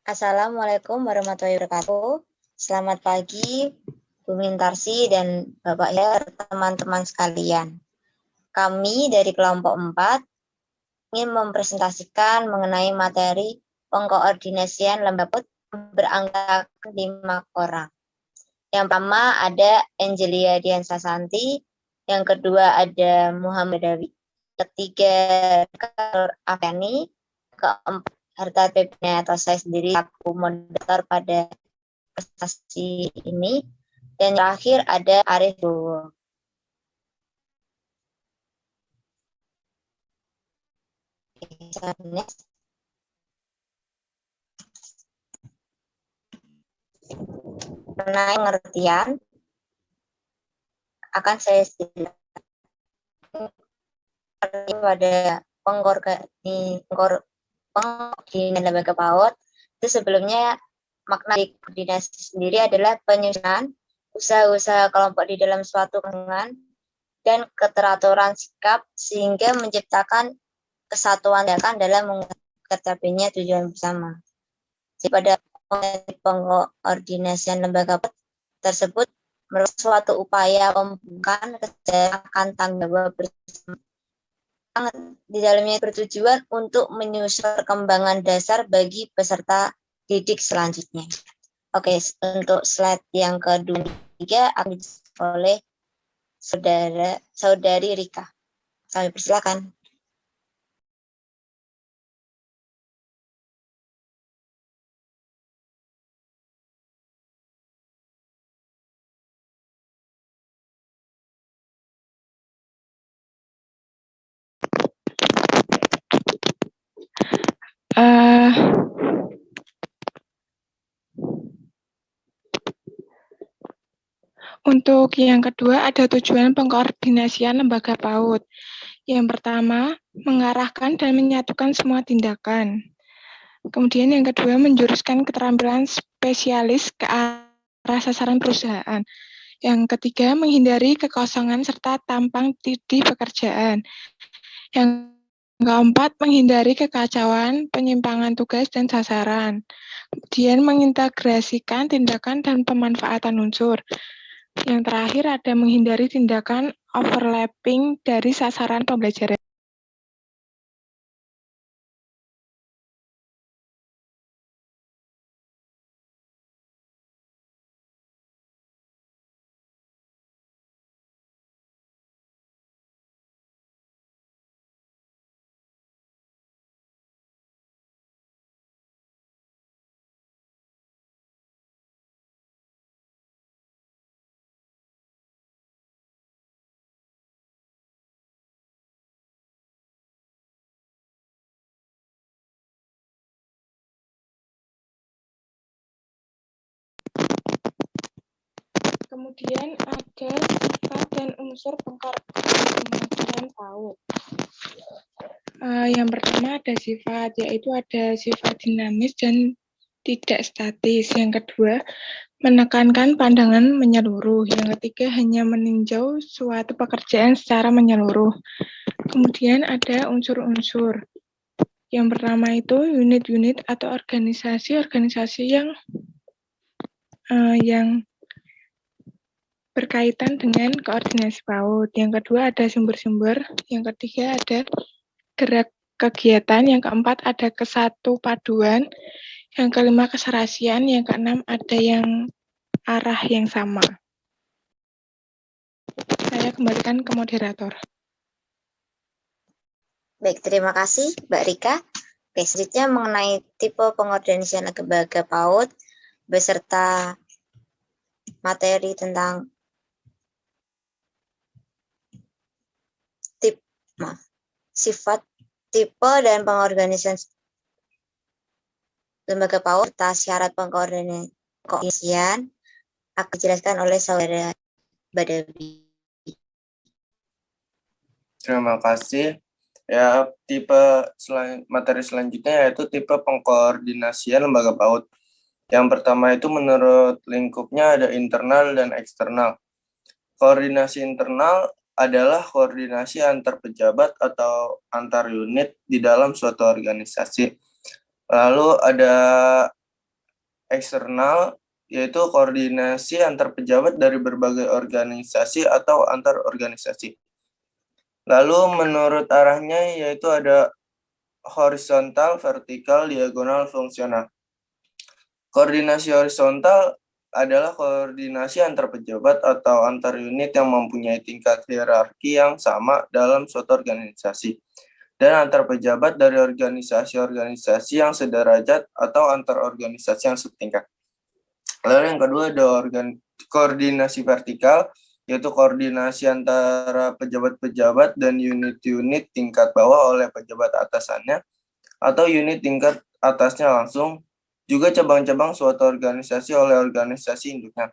Assalamualaikum warahmatullahi wabarakatuh. Selamat pagi, Bu Mintarsi dan Bapak ya, teman-teman sekalian. Kami dari kelompok 4 ingin mempresentasikan mengenai materi pengkoordinasian lembaga berangkat 5 orang. Yang pertama ada Angelia Dian Sasanti, yang kedua ada Muhammad Dawi, ketiga Afiani, keempat Harta Pepnya atau saya sendiri aku moderator pada prestasi ini, dan terakhir ada Arif Bowo. Mengenai pengertian akan saya sedikit pada pengkoordinasian lembaga PAUD. Itu sebelumnya makna koordinasi sendiri adalah penyusunan usaha-usaha kelompok di dalam suatu lingkungan dan keteraturan sikap sehingga menciptakan kesatuan dalam mencapai tujuan bersama. Jadi pada pengkoordinasian lembaga tersebut merupakan suatu upaya pembukaan kesejahteraan tanggung jawab bersama. Di dalamnya bertujuan untuk menyusun perkembangan dasar bagi peserta didik selanjutnya. Oke, untuk slide yang kedua akan oleh saudari Rika. Kami persilakan. Untuk yang kedua, ada tujuan pengkoordinasian lembaga PAUD. Yang pertama, mengarahkan dan menyatukan semua tindakan. Kemudian yang kedua, menjuruskan keterampilan spesialis ke arah sasaran perusahaan. Yang ketiga, menghindari kekosongan serta tampang di pekerjaan. Yang keempat, menghindari kekacauan, penyimpangan tugas dan sasaran. Kemudian mengintegrasikan tindakan dan pemanfaatan unsur. Yang terakhir ada menghindari tindakan overlapping dari sasaran pembelajaran. Kemudian ada sifat dan unsur pengkoordinasian PAUD. Yang pertama ada sifat, yaitu ada sifat dinamis dan tidak statis. Yang kedua, menekankan pandangan menyeluruh. Yang ketiga, hanya meninjau suatu pekerjaan secara menyeluruh. Kemudian ada unsur-unsur. Yang pertama itu unit-unit atau organisasi-organisasi yang berkaitan dengan koordinasi PAUD. Yang kedua ada sumber-sumber, yang ketiga ada gerak kegiatan, yang keempat ada kesatu paduan, yang kelima keserasian, yang keenam ada yang arah yang sama. Saya kembalikan ke moderator. Baik, terima kasih Mbak Rika. Oke, selanjutnya mengenai tipe pengorganisasian lembaga PAUD beserta materi tentang sifat, tipe, dan pengorganisasian lembaga PAUD serta syarat pengkoordinasian akan dijelaskan oleh saudara Badawi. Terima kasih. Ya, materi selanjutnya yaitu tipe pengkoordinasian lembaga PAUD. Yang pertama itu menurut lingkupnya ada internal dan eksternal. Koordinasi internal adalah koordinasi antar pejabat atau antar unit di dalam suatu organisasi. Lalu ada eksternal, yaitu koordinasi antar pejabat dari berbagai organisasi atau antar organisasi. Lalu menurut arahnya yaitu ada horizontal, vertikal, diagonal, fungsional. Koordinasi horizontal adalah koordinasi antar pejabat atau antar unit yang mempunyai tingkat hierarki yang sama dalam suatu organisasi, dan antar pejabat dari organisasi-organisasi yang sederajat atau antar organisasi yang setingkat. Lalu yang kedua ada koordinasi vertikal, yaitu koordinasi antara pejabat-pejabat dan unit-unit tingkat bawah oleh pejabat atasannya, atau unit tingkat atasnya langsung, juga cabang-cabang suatu organisasi oleh organisasi induknya.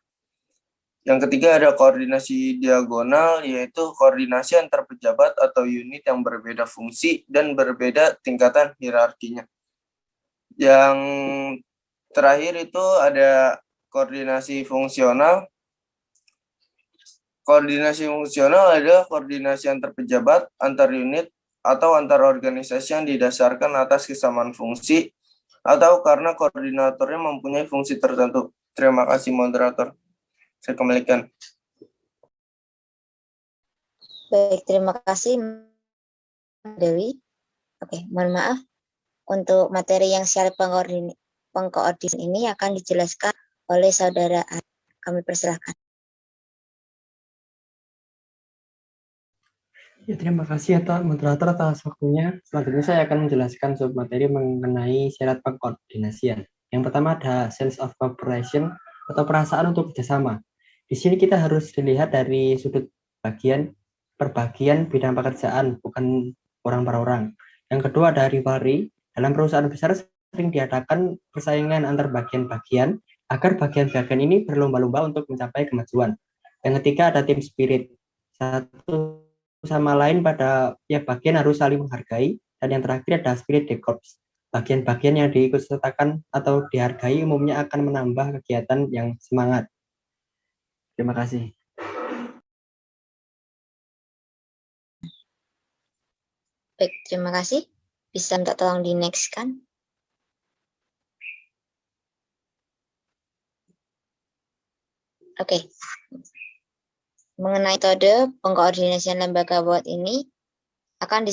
Yang ketiga ada koordinasi diagonal, yaitu koordinasi antar pejabat atau unit yang berbeda fungsi dan berbeda tingkatan hierarkinya. Yang terakhir itu ada koordinasi fungsional. Koordinasi fungsional adalah koordinasi antar pejabat, antar unit, atau antar organisasi yang didasarkan atas kesamaan fungsi atau karena koordinatornya mempunyai fungsi tertentu. Terima kasih moderator. Saya kembalikan. Baik, terima kasih Dewi. Oke, mohon maaf. Untuk materi yang syarat pengkoordinasi ini akan dijelaskan oleh saudara A. Kami persilahkan. Ya, terima kasih moderator atas waktunya. Selanjutnya saya akan menjelaskan submateri mengenai syarat pengkoordinasian. Yang pertama ada sense of cooperation atau perasaan untuk kerjasama. Di sini kita harus dilihat dari sudut perbagian bidang pekerjaan, bukan orang per orang. Yang kedua ada rivalry. Dalam perusahaan besar sering diadakan persaingan antar bagian-bagian agar bagian-bagian ini berlomba-lomba untuk mencapai kemajuan. Yang ketiga ada team spirit. Satu sama lain pada tiap bagian harus saling menghargai, dan yang terakhir ada spirit de corps. Bagian-bagian yang diikutsertakan atau dihargai umumnya akan menambah kegiatan yang semangat. Terima kasih. Baik, terima kasih. Bisa minta tolong di next kan? Oke. Mengenai metode pengkoordinasian lembaga PAUD ini akan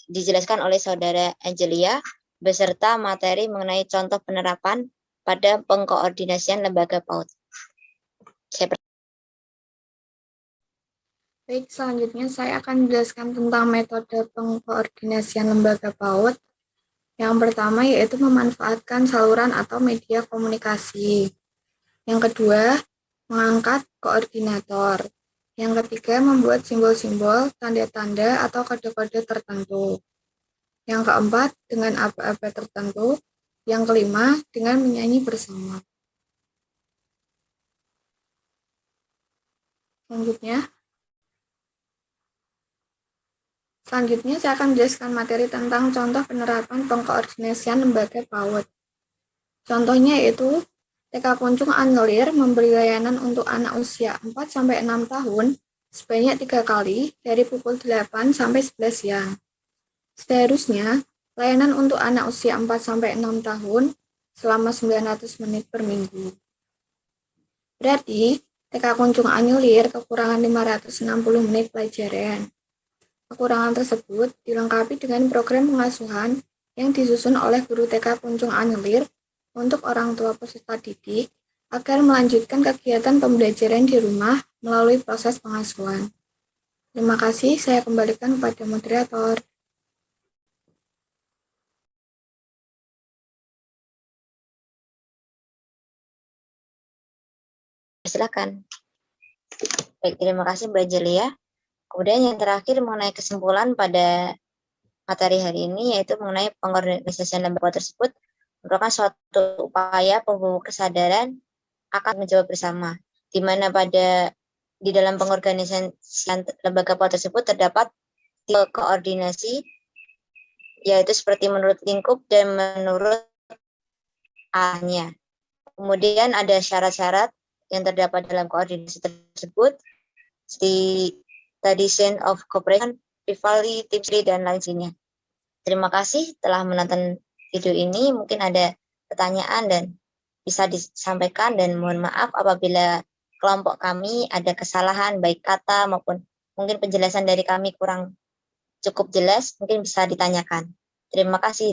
dijelaskan oleh saudara Angelia beserta materi mengenai contoh penerapan pada pengkoordinasian lembaga PAUD. Baik, selanjutnya saya akan menjelaskan tentang metode pengkoordinasian lembaga PAUD. Yang pertama yaitu memanfaatkan saluran atau media komunikasi. Yang kedua, mengangkat koordinator. Yang ketiga, membuat simbol-simbol, tanda-tanda, atau kode-kode tertentu. Yang keempat, dengan aba-aba tertentu. Yang kelima, dengan menyanyi bersama. Selanjutnya saya akan menjelaskan materi tentang contoh penerapan pengkoordinasian lembaga PAUD. Contohnya yaitu TK Kuncung Anyelir memberi layanan untuk anak usia 4-6 tahun sebanyak 3 kali dari pukul 8 sampai 11 siang. Seharusnya, layanan untuk anak usia 4-6 tahun selama 900 menit per minggu. Berarti, TK Kuncung Anyelir kekurangan 560 menit pelajaran. Kekurangan tersebut dilengkapi dengan program pengasuhan yang disusun oleh guru TK Kuncung Anyelir untuk orang tua peserta didik agar melanjutkan kegiatan pembelajaran di rumah melalui proses pengasuhan. Terima kasih, saya kembalikan kepada moderator. Silakan. Baik, terima kasih Mbak Jelia. Kemudian yang terakhir mengenai kesimpulan pada materi hari ini yaitu mengenai pengorganisasian lembaga tersebut merupakan suatu upaya pembawa kesadaran akan menjawab bersama, di mana di dalam pengorganisasian lembaga PAUD tersebut terdapat tipe koordinasi, yaitu seperti menurut lingkup dan menurut arahnya. Kemudian ada syarat-syarat yang terdapat dalam koordinasi tersebut, di tradition of cooperation, rivalry, team spirit, dan lain sebagainya. Terima kasih telah menonton video ini. Mungkin ada pertanyaan dan bisa disampaikan, dan mohon maaf apabila kelompok kami ada kesalahan baik kata maupun mungkin penjelasan dari kami kurang cukup jelas, mungkin bisa ditanyakan. Terima kasih.